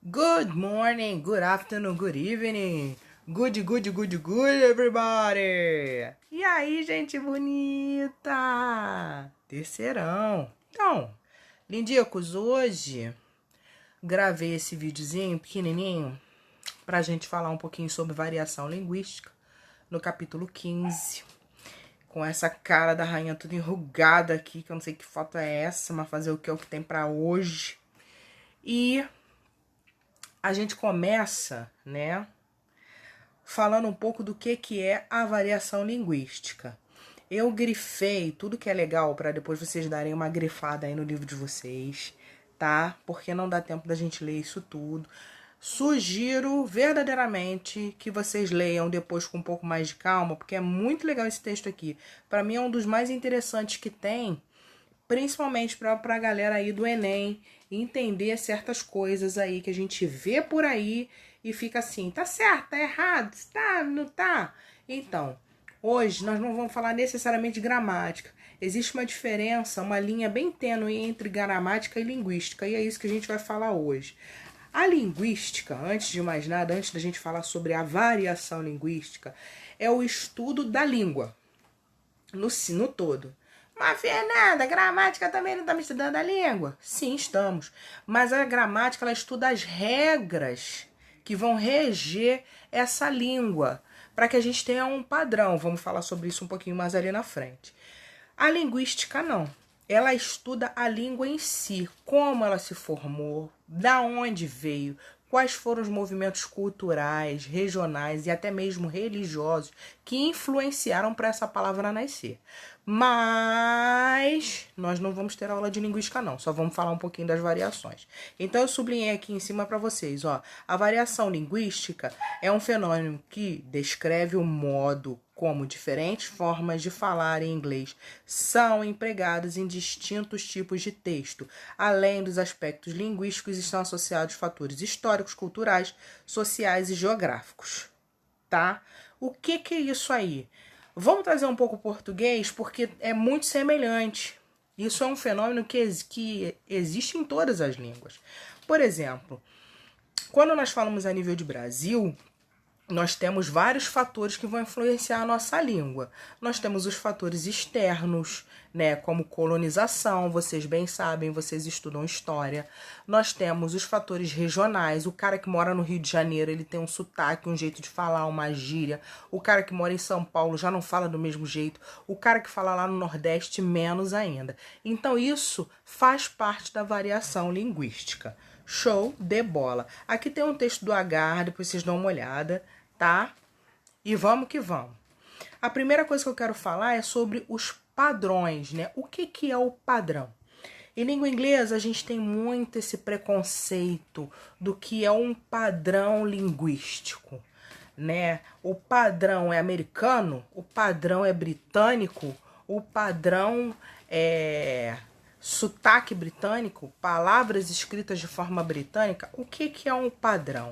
Good morning, good afternoon, good evening. Good, everybody. E aí, gente bonita? Terceirão. Então, lindicos, hoje gravei esse videozinho pequenininho pra gente falar um pouquinho sobre variação linguística no capítulo 15. Com essa cara da rainha toda enrugada aqui, que eu não sei que foto é essa, mas fazer o que é o que tem pra hoje. E a gente começa, né, falando um pouco do que é a variação linguística. Eu grifei tudo que é legal para depois vocês darem uma grifada aí no livro de vocês, tá? Porque não dá tempo da gente ler isso tudo. Sugiro verdadeiramente que vocês leiam depois com um pouco mais de calma, porque é muito legal esse texto aqui. Para mim é um dos mais interessantes que tem, principalmente para a galera aí do Enem entender certas coisas aí que a gente vê por aí e fica assim, tá certo, tá errado, tá, não tá? Então, hoje nós não vamos falar necessariamente de gramática. Existe uma diferença, uma linha bem tênue entre gramática e linguística, e é isso que a gente vai falar hoje. A linguística, antes de mais nada, antes da gente falar sobre a variação linguística, é o estudo da língua, no todo. Mas, Fernanda, a gramática também não está me estudando a língua? Sim, estamos. Mas a gramática, ela estuda as regras que vão reger essa língua, para que a gente tenha um padrão. Vamos falar sobre isso um pouquinho mais ali na frente. A linguística, não. Ela estuda a língua em si, como ela se formou, da onde veio, quais foram os movimentos culturais, regionais e até mesmo religiosos que influenciaram para essa palavra nascer. Mas nós não vamos ter aula de linguística não, só vamos falar um pouquinho das variações. Então eu sublinhei aqui em cima para vocês, ó, a variação linguística é um fenômeno que descreve o modo como diferentes formas de falar em inglês são empregadas em distintos tipos de texto. Além dos aspectos linguísticos, estão associados fatores históricos, culturais, sociais e geográficos, tá? O que é isso aí? Vamos trazer um pouco o português, porque é muito semelhante. Isso é um fenômeno que existe em todas as línguas. Por exemplo, quando nós falamos a nível de Brasil, nós temos vários fatores que vão influenciar a nossa língua. Nós temos os fatores externos, né, como colonização, vocês bem sabem, vocês estudam história. Nós temos os fatores regionais, o cara que mora no Rio de Janeiro, ele tem um sotaque, um jeito de falar, uma gíria. O cara que mora em São Paulo já não fala do mesmo jeito. O cara que fala lá no Nordeste, menos ainda. Então isso faz parte da variação linguística. Show de bola. Aqui tem um texto do Agar, depois vocês dão uma olhada, tá? E vamos que vamos. A primeira coisa que eu quero falar é sobre os padrões, né? O que é o padrão? Em língua inglesa, a gente tem muito esse preconceito do que é um padrão linguístico, né? O padrão é americano, o padrão é britânico, o padrão é sotaque britânico, palavras escritas de forma britânica. O que é um padrão,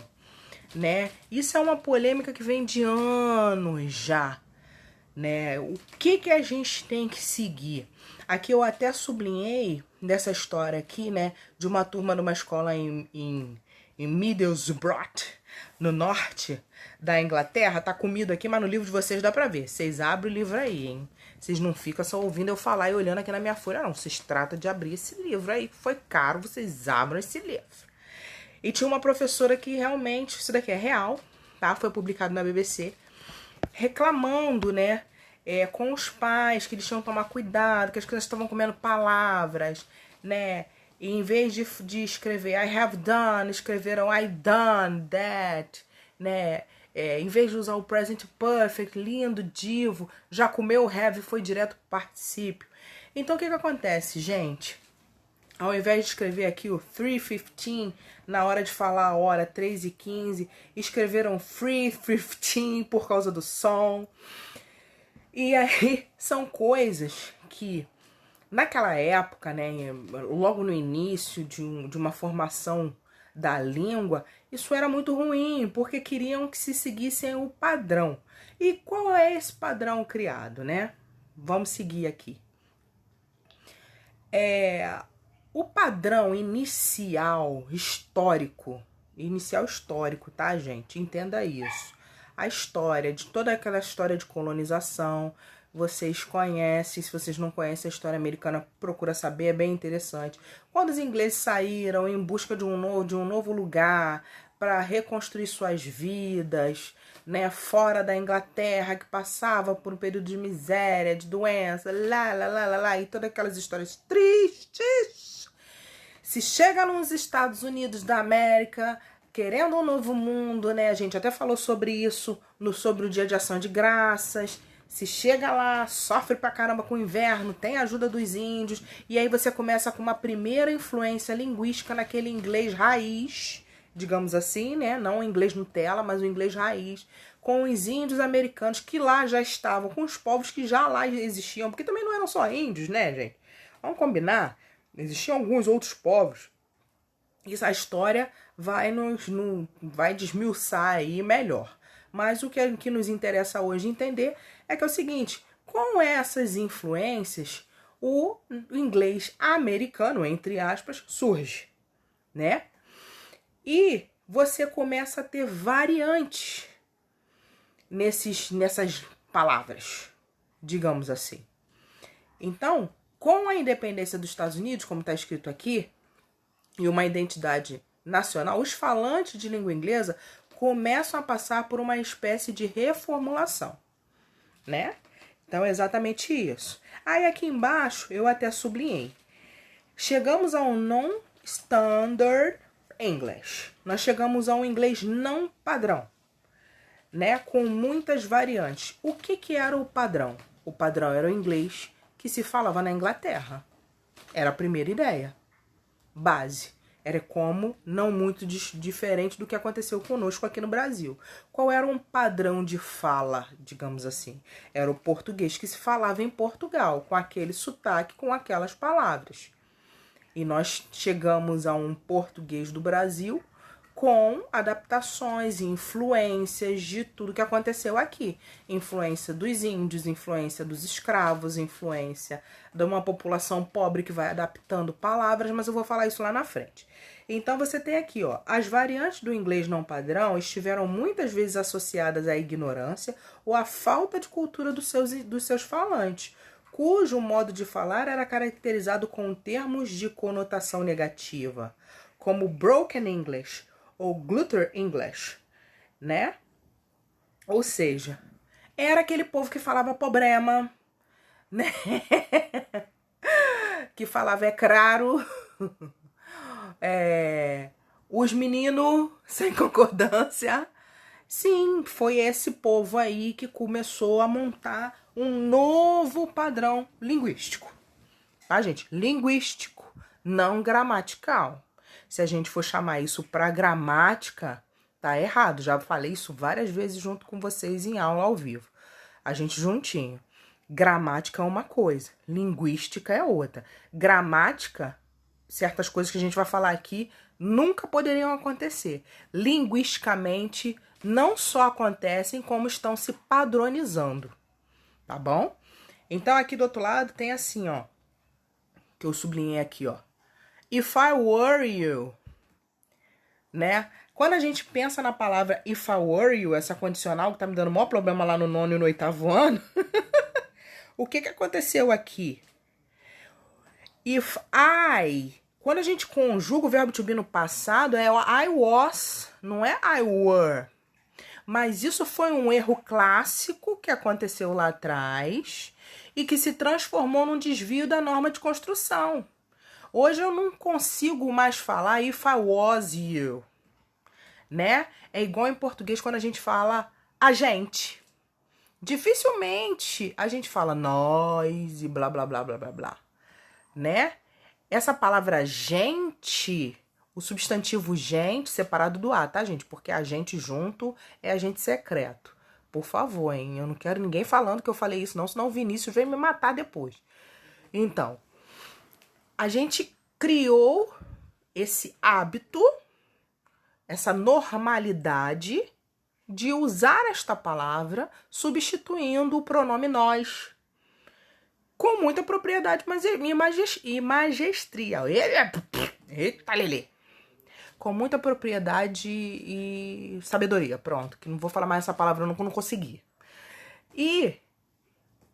né? Isso é uma polêmica que vem de anos já, né? O que a gente tem que seguir? Aqui eu até sublinhei nessa história aqui, né, de uma turma de uma escola em Middlesbrough, no norte da Inglaterra. Tá comido aqui, mas no livro de vocês dá pra ver. Vocês abrem o livro aí, hein? Vocês não ficam só ouvindo eu falar e olhando aqui na minha folha, não. Vocês tratam de abrir esse livro aí, que foi caro, vocês abram esse livro. E tinha uma professora que realmente, isso daqui é real, tá? Foi publicado na BBC, reclamando, né, com os pais, que eles tinham que tomar cuidado, que as crianças estavam comendo palavras, né? E em vez de escrever I have done, escreveram I done that, né? Em vez de usar o present perfect, lindo, divo, já comeu o have e foi direto pro particípio. Então o que acontece, gente? Ao invés de escrever aqui o 3:15, na hora de falar a hora 3:15, escreveram 3:15 por causa do som. E aí são coisas que, naquela época, né, logo no início de uma formação da língua, isso era muito ruim, porque queriam que se seguissem o padrão. E qual é esse padrão criado, né? Vamos seguir aqui. O padrão inicial, histórico, inicial histórico, tá, gente? Entenda isso. A história, de toda aquela história de colonização, vocês conhecem. Se vocês não conhecem a história americana, procura saber, é bem interessante. Quando os ingleses saíram em busca de um novo lugar para reconstruir suas vidas, né, fora da Inglaterra, que passava por um período de miséria, de doença, e todas aquelas histórias tristes. Se chega nos Estados Unidos da América, querendo um novo mundo, né? A gente até falou sobre isso sobre o Dia de Ação de Graças. Se chega lá, sofre pra caramba com o inverno, tem a ajuda dos índios, e aí você começa com uma primeira influência linguística naquele inglês raiz, digamos assim, né? Não o inglês Nutella, mas o inglês raiz, com os índios americanos que lá já estavam, com os povos que já lá existiam, porque também não eram só índios, né, gente? Vamos combinar? Existiam alguns outros povos. Isso, a história vai desmiuçar aí melhor. Mas o que nos interessa hoje entender é que é o seguinte: com essas influências, o inglês americano, entre aspas, surge, né? E você começa a ter variantes nessas palavras, digamos assim. Então, com a independência dos Estados Unidos, como está escrito aqui, e uma identidade nacional, os falantes de língua inglesa começam a passar por uma espécie de reformulação, né? Então é exatamente isso. Aí aqui embaixo eu até sublinhei. Chegamos ao non-standard English. Nós chegamos a um inglês não padrão, né? Com muitas variantes. O que era o padrão? O padrão era o inglês que se falava na Inglaterra. Era a primeira ideia. Base. Era como não muito diferente do que aconteceu conosco aqui no Brasil. Qual era um padrão de fala, digamos assim? Era o português que se falava em Portugal, com aquele sotaque, com aquelas palavras. E nós chegamos a um português do Brasil com adaptações e influências de tudo que aconteceu aqui. Influência dos índios, influência dos escravos, influência de uma população pobre que vai adaptando palavras, mas eu vou falar isso lá na frente. Então você tem aqui, ó, as variantes do inglês não padrão estiveram muitas vezes associadas à ignorância ou à falta de cultura dos seus falantes, cujo modo de falar era caracterizado com termos de conotação negativa, como broken English ou Glutter English, né? Ou seja, era aquele povo que falava problema, né? Que falava é claro, os meninos sem concordância. Sim, foi esse povo aí que começou a montar um novo padrão linguístico. Tá, gente? Linguístico, não gramatical. Se a gente for chamar isso para gramática, tá errado. Já falei isso várias vezes junto com vocês em aula ao vivo. A gente juntinho. Gramática é uma coisa, linguística é outra. Gramática, certas coisas que a gente vai falar aqui nunca poderiam acontecer. Linguisticamente, não só acontecem, como estão se padronizando. Tá bom? Então, aqui do outro lado tem assim, ó. Que eu sublinhei aqui, ó. If I were you, né? Quando a gente pensa na palavra if I were you, essa condicional que tá me dando o maior problema lá no 9º e no 8º ano, o que aconteceu aqui? If I, quando a gente conjuga o verbo to be no passado, é o I was, não é I were. Mas isso foi um erro clássico que aconteceu lá atrás e que se transformou num desvio da norma de construção. Hoje eu não consigo mais falar if I was you, né? É igual em português quando a gente fala a gente. Dificilmente a gente fala nós e blá, blá, blá, blá, blá, blá, né? Essa palavra gente, o substantivo gente separado do a, tá, gente? Porque a gente junto é agente secreto. Por favor, hein? Eu não quero ninguém falando que eu falei isso, não, senão o Vinícius vem me matar depois. Então, a gente criou esse hábito, essa normalidade de usar esta palavra substituindo o pronome nós. Com muita propriedade e magestria. Eita, Lelê! com muita propriedade e sabedoria. Pronto, que não vou falar mais essa palavra, eu não consegui. E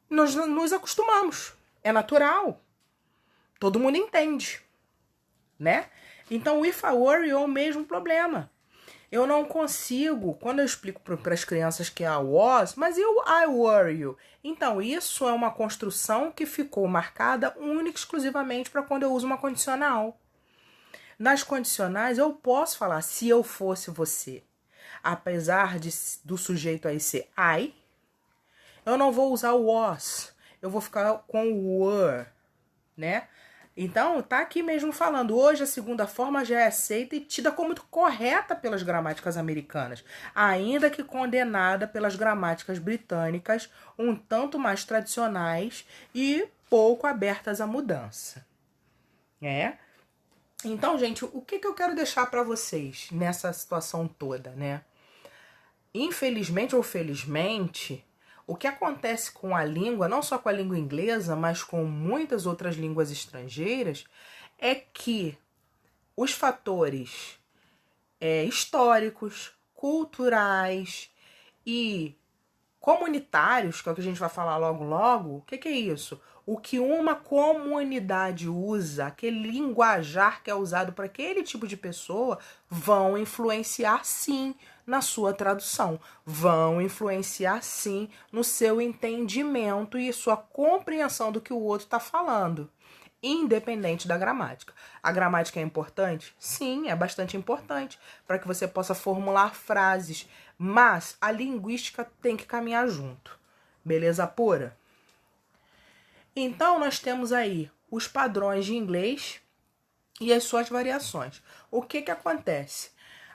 nós nos acostumamos. É natural. Todo mundo entende, né? Então, o if I were you é o mesmo problema. Eu não consigo, quando eu explico para as crianças que é a was, mas e o I were you? Então, isso é uma construção que ficou marcada única e exclusivamente para quando eu uso uma condicional. Nas condicionais, eu posso falar se eu fosse você. Apesar do sujeito aí ser I, eu não vou usar o was. Eu vou ficar com o were, né? Então, tá aqui mesmo falando, hoje a segunda forma já é aceita e tida como correta pelas gramáticas americanas, ainda que condenada pelas gramáticas britânicas, um tanto mais tradicionais e pouco abertas à mudança. Então, gente, o que eu quero deixar para vocês nessa situação toda, né? Infelizmente ou felizmente, o que acontece com a língua, não só com a língua inglesa, mas com muitas outras línguas estrangeiras, é que os fatores históricos, culturais e comunitários, que é o que a gente vai falar logo, o que é isso? O que uma comunidade usa, aquele linguajar que é usado para aquele tipo de pessoa, vão influenciar sim na sua tradução, vão influenciar sim no seu entendimento e sua compreensão do que o outro está falando, independente da gramática. A gramática é importante? Sim, é bastante importante para que você possa formular frases, mas a linguística tem que caminhar junto. Beleza pura? Então, nós temos aí os padrões de inglês e as suas variações. O que acontece?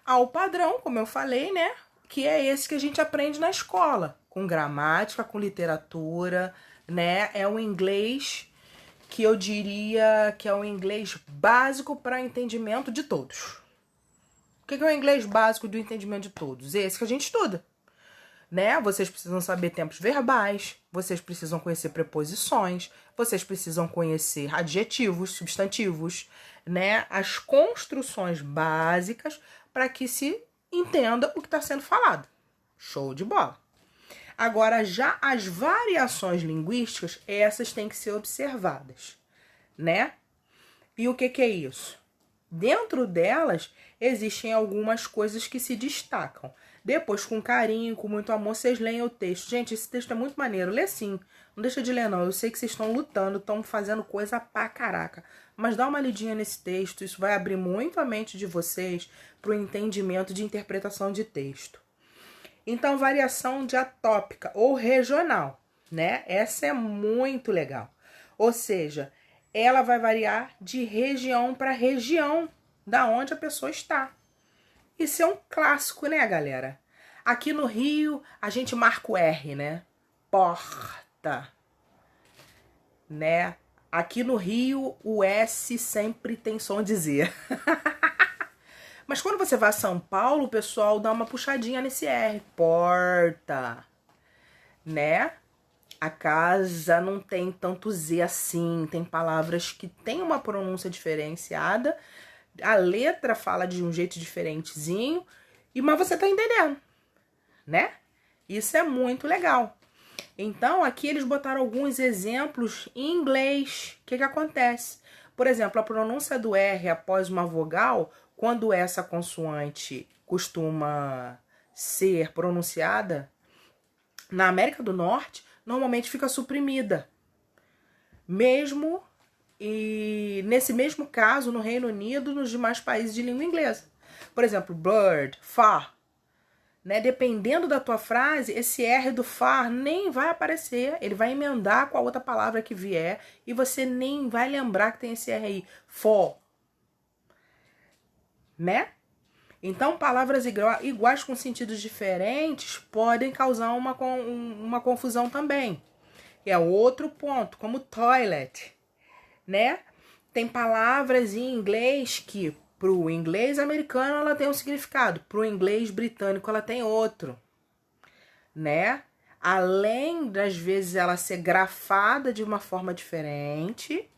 O padrão, como eu falei, né? Que é esse que a gente aprende na escola, com gramática, com literatura, né? É um inglês que eu diria que é um inglês básico para entendimento de todos. O que é o inglês básico do entendimento de todos? Esse que a gente estuda, né? Vocês precisam saber tempos verbais, vocês precisam conhecer preposições, vocês precisam conhecer adjetivos, substantivos, né? As construções básicas para que se entenda o que está sendo falado. Show de bola! Agora, já as variações linguísticas, essas têm que ser observadas, né? E o que é isso? Dentro delas, existem algumas coisas que se destacam. Depois, com carinho, com muito amor, vocês leem o texto. Gente, esse texto é muito maneiro. Lê sim. Não deixa de ler, não. Eu sei que vocês estão lutando, estão fazendo coisa pra caraca. Mas dá uma lidinha nesse texto. Isso vai abrir muito a mente de vocês para o entendimento de interpretação de texto. Então, variação diatópica ou regional, né? Essa é muito legal. Ou seja, ela vai variar de região para região da onde a pessoa está. Isso é um clássico, né, galera? Aqui no Rio, a gente marca o R, né? Porta. Né? Aqui no Rio, o S sempre tem som de Z. Mas quando você vai a São Paulo, o pessoal dá uma puxadinha nesse R. Porta. Né? A casa não tem tanto Z assim. Tem palavras que têm uma pronúncia diferenciada. A letra fala de um jeito diferentezinho. Mas você tá entendendo. Né? Isso é muito legal. Então, aqui eles botaram alguns exemplos em inglês. O que acontece? Por exemplo, a pronúncia do R após uma vogal, quando essa consoante costuma ser pronunciada, na América do Norte, normalmente fica suprimida. Mesmo e nesse mesmo caso no Reino Unido, nos demais países de língua inglesa. Por exemplo, bird, far. Né? Dependendo da tua frase, esse R do far nem vai aparecer. Ele vai emendar com a outra palavra que vier e você nem vai lembrar que tem esse R aí. For. Né? Então, palavras iguais com sentidos diferentes podem causar uma confusão também. E é outro ponto, como toilet, né? Tem palavras em inglês que, pro inglês americano, ela tem um significado. Pro inglês britânico, ela tem outro, né? Além das vezes ela ser grafada de uma forma diferente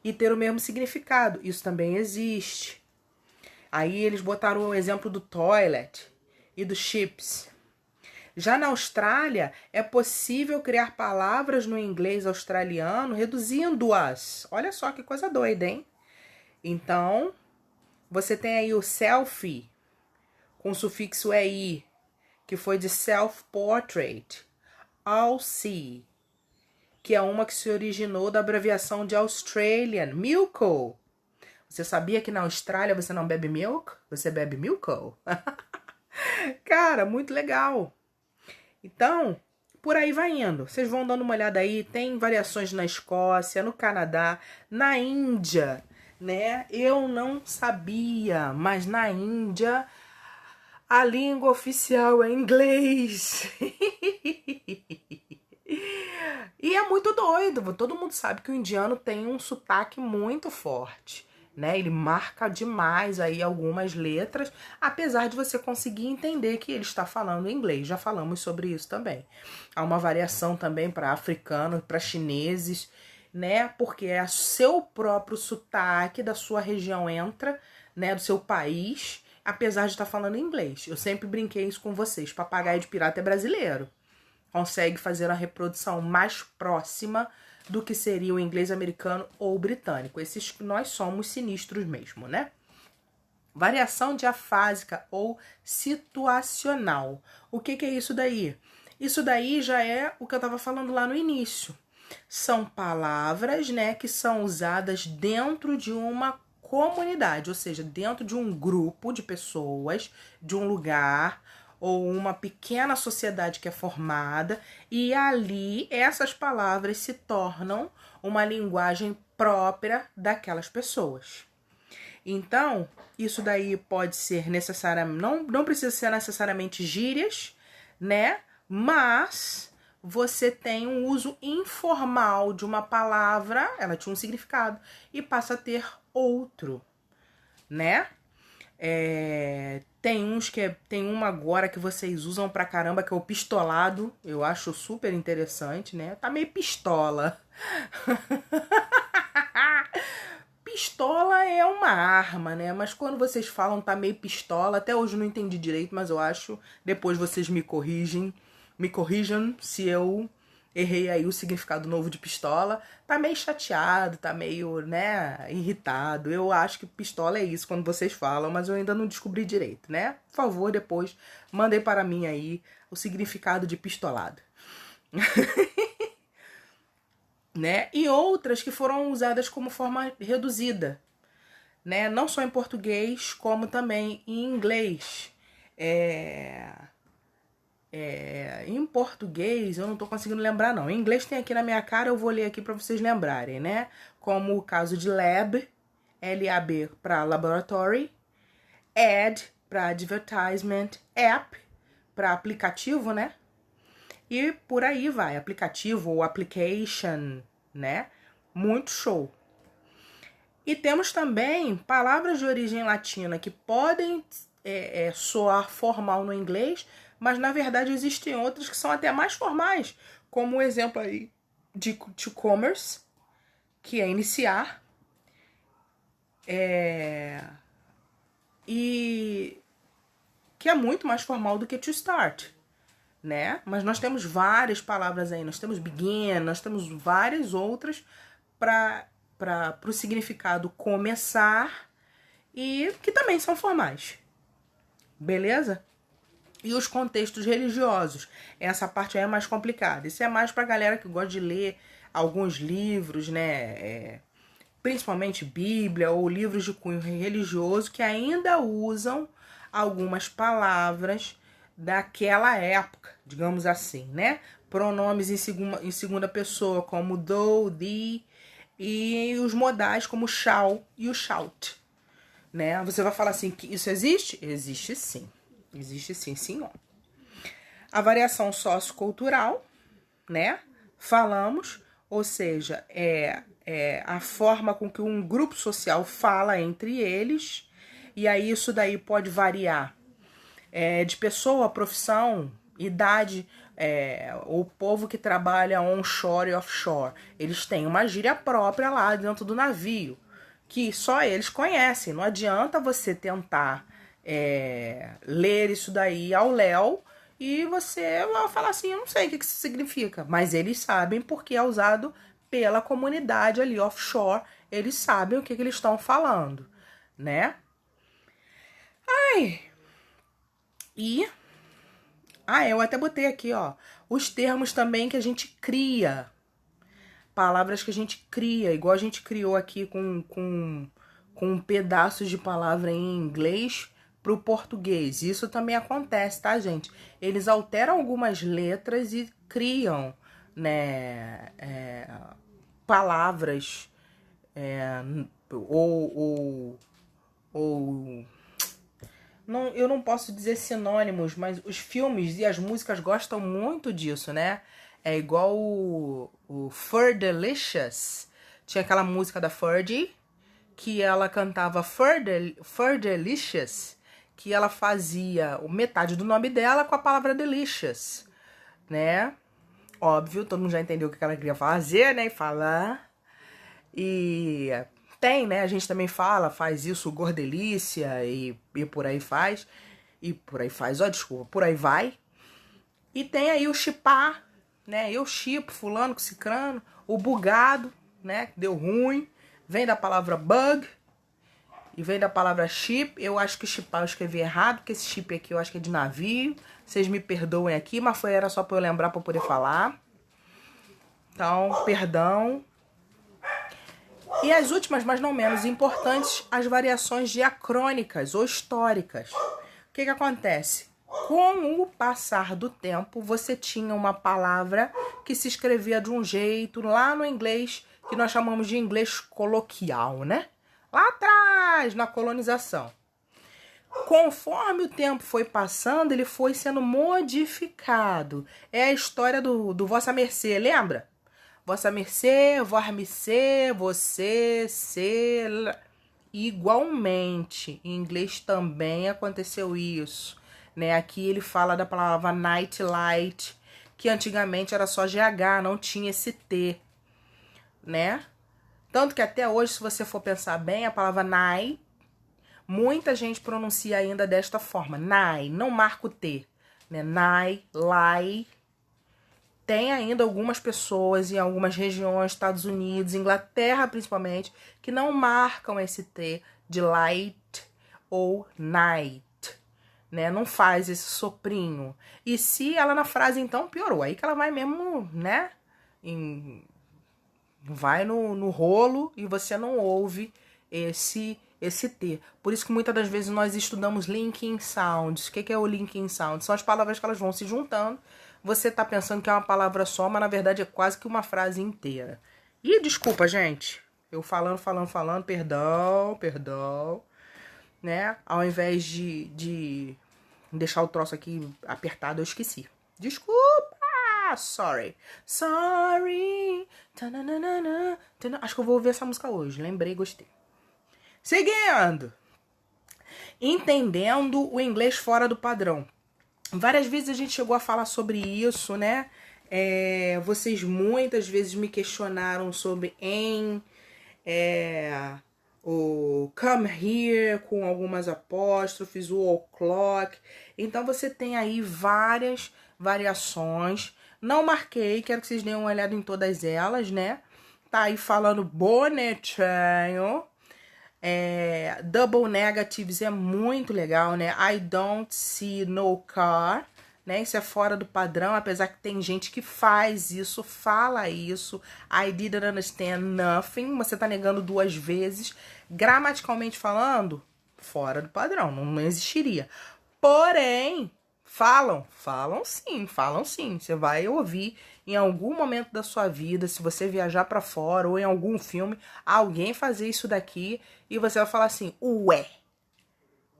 e ter o mesmo significado. Isso também existe. Aí eles botaram o exemplo do toilet e do chips. Já na Austrália, é possível criar palavras no inglês australiano reduzindo-as. Olha só que coisa doida, hein? Então, você tem aí o selfie, com o sufixo EI, que foi de self-portrait. Aussie, que é uma que se originou da abreviação de Australian, Milko. Você sabia que na Austrália você não bebe milk? Você bebe Milko? Cara, muito legal. Então, por aí vai indo. Vocês vão dando uma olhada aí. Tem variações na Escócia, no Canadá, na Índia, né? Eu não sabia, mas na Índia a língua oficial é inglês. E é muito doido. Todo mundo sabe que o indiano tem um sotaque muito forte, né? Ele marca demais aí algumas letras, apesar de você conseguir entender que ele está falando inglês. Já falamos sobre isso também. Há uma variação também para africanos, para chineses, né? Porque é o seu próprio sotaque da sua região entra, né? Do seu país, apesar de estar falando inglês. Eu sempre brinquei isso com vocês. Papagaio de pirata é brasileiro. Consegue fazer a reprodução mais próxima do que seria o inglês americano ou britânico. Esses nós somos sinistros mesmo, né? Variação diafásica ou situacional. O que é isso daí? Isso daí já é o que eu estava falando lá no início. São palavras, né, que são usadas dentro de uma comunidade, ou seja, dentro de um grupo de pessoas, de um lugar ou uma pequena sociedade que é formada, e ali essas palavras se tornam uma linguagem própria daquelas pessoas. Então, isso daí pode ser necessariamente, não precisa ser necessariamente gírias, né? Mas você tem um uso informal de uma palavra, ela tinha um significado, e passa a ter outro, né? Tem uma agora que vocês usam pra caramba, que é o pistolado. Eu acho super interessante, né? Tá meio pistola. Pistola é uma arma, né? Mas quando vocês falam tá meio pistola, até hoje eu não entendi direito, mas eu acho, depois vocês me corrijam se eu errei aí o significado novo de pistola. Tá meio chateado, tá meio, né, irritado. Eu acho que pistola é isso quando vocês falam, mas eu ainda não descobri direito, né? Por favor, depois mandem para mim aí o significado de pistolado. Né? E outras que foram usadas como forma reduzida, né? Não só em português, como também em inglês. Em português, eu não tô conseguindo lembrar, não. Em inglês tem aqui na minha cara, eu vou ler aqui para vocês lembrarem, né? Como o caso de lab, L-A-B para laboratory, ad para advertisement, app para aplicativo, né? E por aí vai, aplicativo ou application, né? Muito show. E temos também palavras de origem latina que podem soar formal no inglês, mas na verdade existem outras que são até mais formais, como o exemplo aí de to commerce, que é iniciar, e que é muito mais formal do que to start, né? Mas nós temos várias palavras aí, nós temos begin, nós temos várias outras para o significado começar e que também são formais. Beleza? E os contextos religiosos. Essa parte aí é mais complicada. Isso é mais pra galera que gosta de ler alguns livros, né? Principalmente Bíblia ou livros de cunho religioso que ainda usam algumas palavras daquela época, digamos assim, né? Pronomes em segunda pessoa, como thou, thee, e os modais como shall e o shout, né? Você vai falar assim, que isso existe? Existe sim. Existe sim, senhor. A variação sociocultural, né? Falamos, ou seja, é a forma com que um grupo social fala entre eles, e aí isso daí pode variar de pessoa, profissão, idade. O povo que trabalha onshore e offshore, eles têm uma gíria própria lá dentro do navio, que só eles conhecem. Não adianta você tentar ler isso daí ao léu e você vai falar assim, eu não sei o que isso significa. Mas eles sabem porque é usado pela comunidade ali offshore. Eles sabem o que eles estão falando, né? Ai, e... eu até botei aqui, ó, os termos também que a gente cria. Palavras que a gente cria, igual a gente criou aqui com pedaços de palavra em inglês para o português. Isso também acontece, tá, gente? Eles alteram algumas letras e criam, né, palavras ou não, eu não posso dizer sinônimos, mas os filmes e as músicas gostam muito disso, né? É igual o Fergalicious. Tinha aquela música da Fergie, que ela cantava Fergalicious, que ela fazia metade do nome dela com a palavra delicious, né? Óbvio, todo mundo já entendeu o que ela queria fazer, né? E falar. E tem, né? A gente também faz isso, gordelícia e por aí faz. E por aí faz, ó, desculpa, por aí vai. E tem aí o chipar, né? Eu chipo fulano com cicrano. O bugado, né? Que deu ruim. Vem da palavra bug. E vem da palavra chip. Eu acho que chipar eu escrevi errado, porque esse chip aqui eu acho que é de navio. Vocês me perdoem aqui, mas era só pra eu lembrar pra eu poder falar. Então, perdão. E as últimas, mas não menos importantes, as variações diacrônicas ou históricas. O que acontece? Com o passar do tempo, você tinha uma palavra que se escrevia de um jeito lá no inglês, que nós chamamos de inglês coloquial, né? Lá atrás, na colonização. Conforme o tempo foi passando, ele foi sendo modificado. É a história do Vossa Mercê, lembra? Vossa Mercê, Vor-Mercê, você, ser. Igualmente, em inglês também aconteceu isso, né? Aqui ele fala da palavra night light, que antigamente era só GH, não tinha esse T, né? Tanto que até hoje, se você for pensar bem, a palavra night, muita gente pronuncia ainda desta forma, night, não marca o T, né? Night, lie. Tem ainda algumas pessoas em algumas regiões, Estados Unidos, Inglaterra principalmente, que não marcam esse T de light ou night, né? Não faz esse soprinho. E se ela na frase, então, piorou. Aí que ela vai mesmo, né? Vai no rolo e você não ouve esse T. Por isso que muitas das vezes nós estudamos linking sounds. O que é o linking sound? São as palavras que elas vão se juntando. Você tá pensando que é uma palavra só, mas na verdade é quase que uma frase inteira. E desculpa, gente. Eu falando, perdão. Né? Ao invés de deixar o troço aqui apertado, eu esqueci. Desculpa! Sorry. Acho que eu vou ouvir essa música hoje. Lembrei, gostei. Seguindo. Entendendo o inglês fora do padrão. Várias vezes a gente chegou a falar sobre isso, né? Vocês muitas vezes me questionaram sobre o come here com algumas apóstrofes, o o'clock. Então você tem aí várias variações. Não marquei, quero que vocês deem uma olhada em todas elas, né? Tá aí falando bonitinho. Double negatives é muito legal, né? I don't see no car, né? Isso é fora do padrão, apesar que tem gente que faz isso, fala isso. I didn't understand nothing. Você tá negando duas vezes. Gramaticalmente falando, fora do padrão, não existiria. Porém, falam sim. Você vai ouvir em algum momento da sua vida, se você viajar pra fora ou em algum filme, alguém fazer isso daqui e você vai falar assim, ué,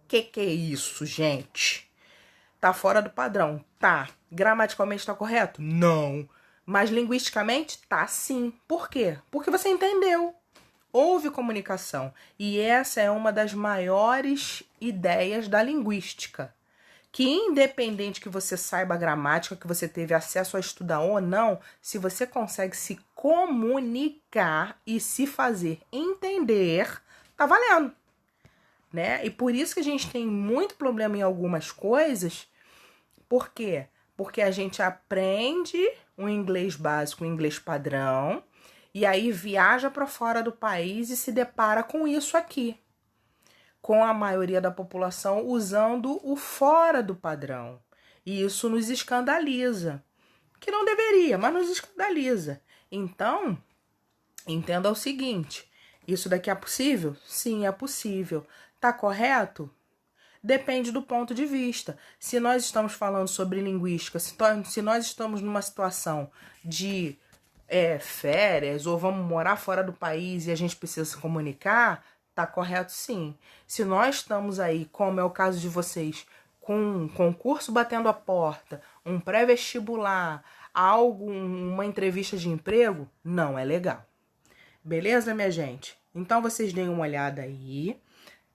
que é isso, gente? Tá fora do padrão? Tá. Gramaticalmente tá correto? Não. Mas linguisticamente? Tá sim. Por quê? Porque você entendeu. Houve comunicação. E essa é uma das maiores ideias da linguística. Que independente que você saiba a gramática, que você teve acesso a estudar ou não, se você consegue se comunicar e se fazer entender, tá valendo, né? E por isso que a gente tem muito problema em algumas coisas. Por quê? Porque a gente aprende o inglês básico, o inglês padrão, e aí viaja para fora do país e se depara com isso aqui, com a maioria da população usando o fora do padrão. E isso nos escandaliza. Que não deveria, mas nos escandaliza. Então, entenda o seguinte: isso daqui é possível? Sim, é possível. Tá correto? Depende do ponto de vista. Se nós estamos falando sobre linguística, se nós estamos numa situação de férias ou vamos morar fora do país e a gente precisa se comunicar, tá correto sim. Se nós estamos aí, como é o caso de vocês, com um concurso batendo a porta, um pré-vestibular, uma entrevista de emprego, não é legal. Beleza, minha gente? Então vocês deem uma olhada aí.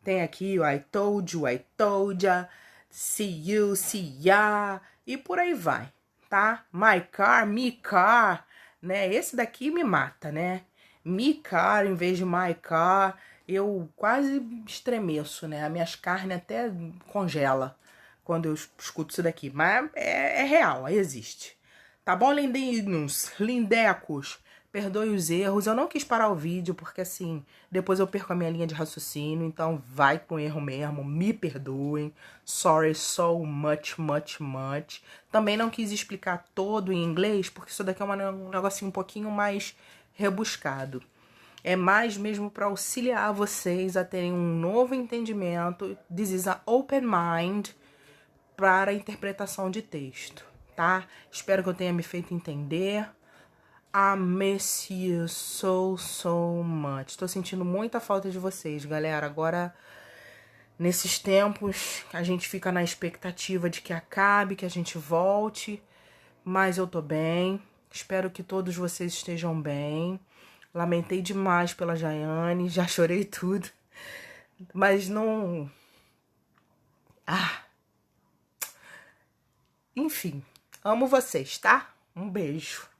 Tem aqui o I told ya, see you, see ya, e por aí vai, tá? My car, me car, né? Esse daqui me mata, né? Me car em vez de my car, eu quase estremeço, né? As minhas carnes até congela quando eu escuto isso daqui. Mas é real, existe. Tá bom, lindinhos, lindecos? Perdoe os erros. Eu não quis parar o vídeo porque, assim, depois eu perco a minha linha de raciocínio. Então, vai com erro mesmo. Me perdoem. Sorry so much, much, much. Também não quis explicar todo em inglês porque isso daqui é um negocinho um pouquinho mais rebuscado. É mais mesmo para auxiliar vocês a terem um novo entendimento. This is an open mind para a interpretação de texto, tá? Espero que eu tenha me feito entender. I miss you so, so much. Tô sentindo muita falta de vocês, galera. Agora, nesses tempos, a gente fica na expectativa de que acabe, que a gente volte. Mas eu tô bem. Espero que todos vocês estejam bem. Lamentei demais pela Jaiane. Já chorei tudo. Mas não... Enfim, amo vocês, tá? Um beijo.